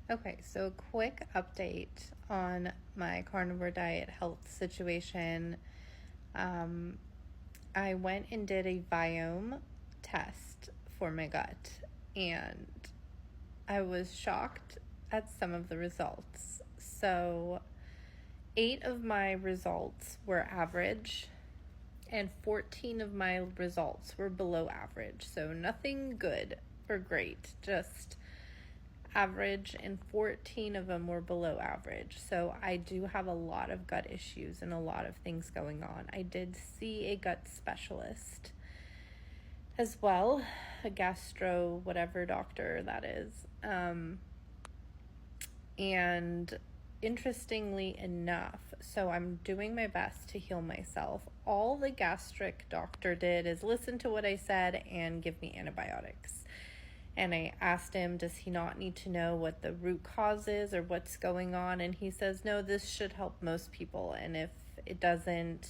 Okay, so a quick update on my carnivore diet health situation. Um, I went and did a biome test for my gut, and I was shocked at some of the results. So, 8 of my results were average, and 14 of my results were below average. So, nothing good or great, just average, and 14 of them were below average. So I do have a lot of gut issues and a lot of things going on. I did see a gut specialist as well, a gastro whatever doctor that is. And interestingly enough, so I'm doing my best to heal myself. All the gastric doctor did is listen to what I said and give me antibiotics. And I asked him, does he not need to know what the root cause is or what's going on? And he says, no, this should help most people. And if it doesn't,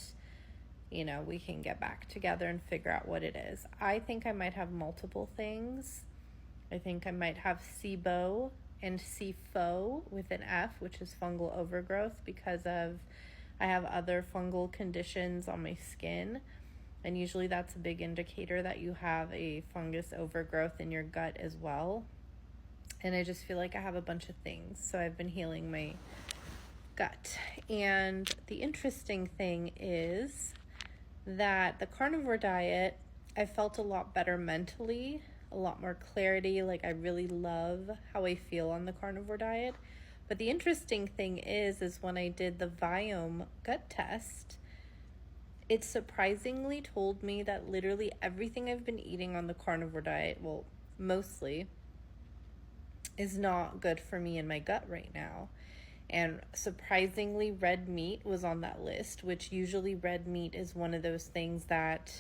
we can get back together and figure out what it is. I think I might have multiple things. I think I might have SIBO and SIFO with an F, which is fungal overgrowth, because I have other fungal conditions on my skin. And usually that's a big indicator that you have a fungus overgrowth in your gut as well. And I just feel like I have a bunch of things. So I've been healing my gut. And the interesting thing is that the carnivore diet, I felt a lot better mentally, a lot more clarity. Like, I really love how I feel on the carnivore diet. But the interesting thing is when I did the Viome gut test, it surprisingly told me that literally everything I've been eating on the carnivore diet, well, mostly, is not good for me in my gut right now. And surprisingly, red meat was on that list, which usually red meat is one of those things that,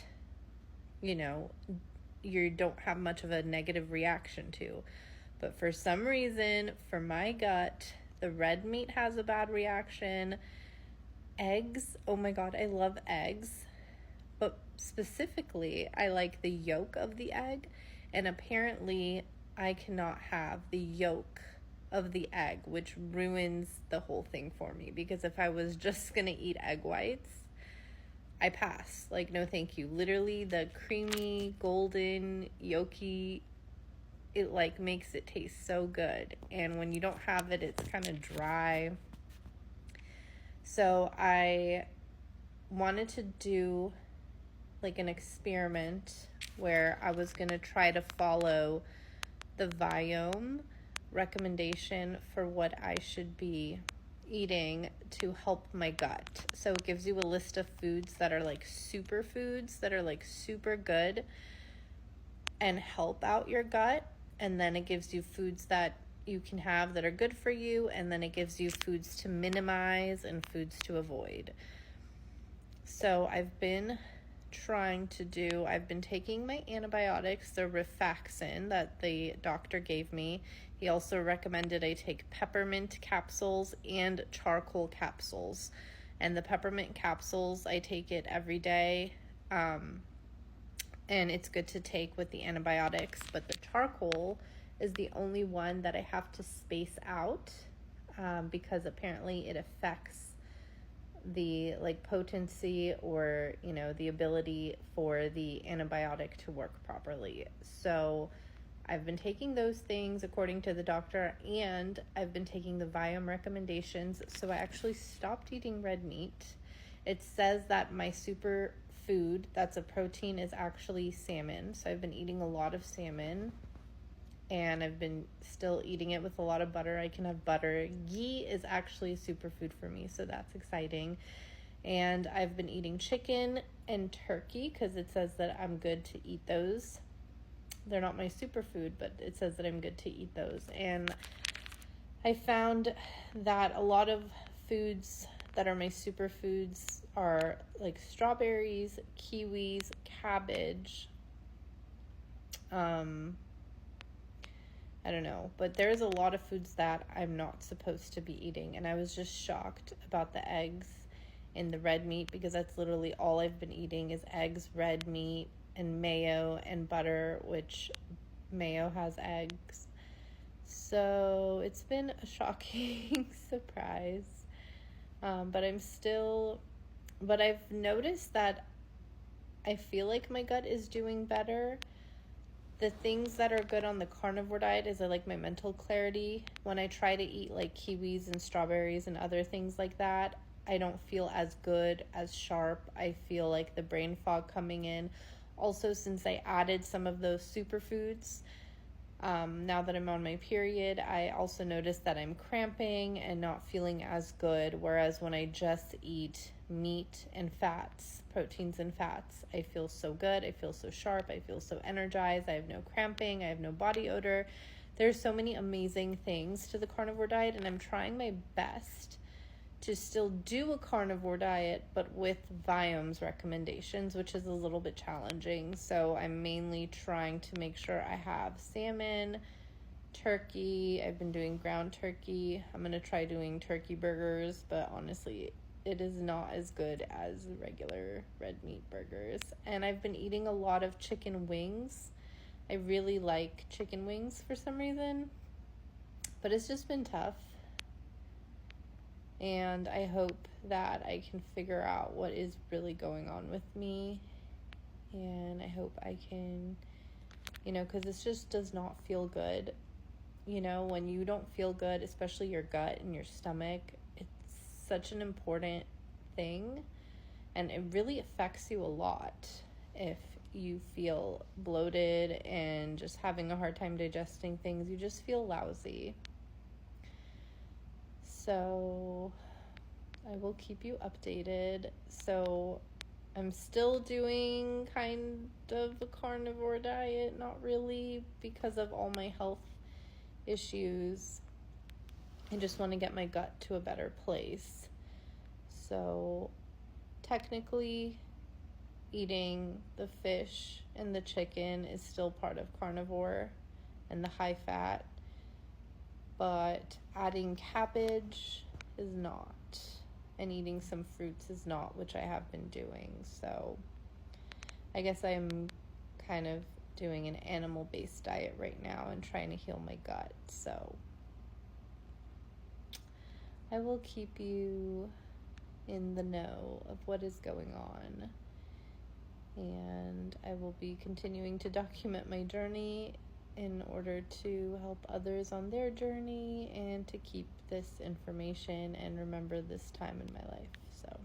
you don't have much of a negative reaction to. But for some reason, for my gut, the red meat has a bad reaction. Eggs, oh my God, I love eggs, but specifically I like the yolk of the egg, and apparently I cannot have the yolk of the egg, which ruins the whole thing for me, because if I was just gonna eat egg whites, I pass. Like, no thank you. Literally the creamy, golden, yolky, it like makes it taste so good, and when you don't have it, it's kind of dry. So I wanted to do like an experiment where I was going to try to follow the Viome recommendation for what I should be eating to help my gut. So it gives you a list of foods that are like superfoods that are like super good and help out your gut. And then it gives you foods that you can have that are good for you, and then it gives you foods to minimize and foods to avoid. So I've been taking my antibiotics, the rifaximin that the doctor gave me. He also recommended I take peppermint capsules and charcoal capsules. And the peppermint capsules, I take it every day. And it's good to take with the antibiotics, but the charcoal is the only one that I have to space out because apparently it affects the potency or the ability for the antibiotic to work properly. So I've been taking those things according to the doctor, and I've been taking the Viome recommendations. So I actually stopped eating red meat. It says that my super food that's a protein is actually salmon. So I've been eating a lot of salmon, and I've been still eating it with a lot of butter. I can have butter. Ghee is actually a superfood for me, so that's exciting. And I've been eating chicken and turkey because it says that I'm good to eat those. They're not my superfood, but it says that I'm good to eat those. And I found that a lot of foods that are my superfoods are like strawberries, kiwis, cabbage, I don't know, but there's a lot of foods that I'm not supposed to be eating, and I was just shocked about the eggs and the red meat, because that's literally all I've been eating is eggs, red meat, and mayo and butter, which mayo has eggs. So it's been a shocking surprise. But I've noticed that I feel like my gut is doing better. The things that are good on the carnivore diet is I like my mental clarity. When I try to eat like kiwis and strawberries and other things like that, I don't feel as good, as sharp. I feel like the brain fog coming in. Also, since I added some of those superfoods, now that I'm on my period, I also notice that I'm cramping and not feeling as good. Whereas when I just eat meat and fats, proteins and fats, I feel so good. I feel so sharp. I feel so energized. I have no cramping. I have no body odor. There's so many amazing things to the carnivore diet, and I'm trying my best to still do a carnivore diet, but with Viome's recommendations, which is a little bit challenging. So I'm mainly trying to make sure I have salmon, turkey. I've been doing ground turkey. I'm going to try doing turkey burgers, but honestly, it is not as good as regular red meat burgers. And I've been eating a lot of chicken wings. I really like chicken wings for some reason, but it's just been tough. And I hope that I can figure out what is really going on with me. And I hope I can, because this just does not feel good. When you don't feel good, especially your gut and your stomach, it's such an important thing. And it really affects you a lot if you feel bloated and just having a hard time digesting things. You just feel lousy. So I will keep you updated. So I'm still doing kind of a carnivore diet, not really because of all my health issues. I just want to get my gut to a better place. So technically, eating the fish and the chicken is still part of carnivore and the high fat, but adding cabbage is not, and eating some fruits is not, which I have been doing. So I guess I'm kind of doing an animal-based diet right now and trying to heal my gut. So I will keep you in the know of what is going on, and I will be continuing to document my journey in order to help others on their journey and to keep this information and remember this time in my life. So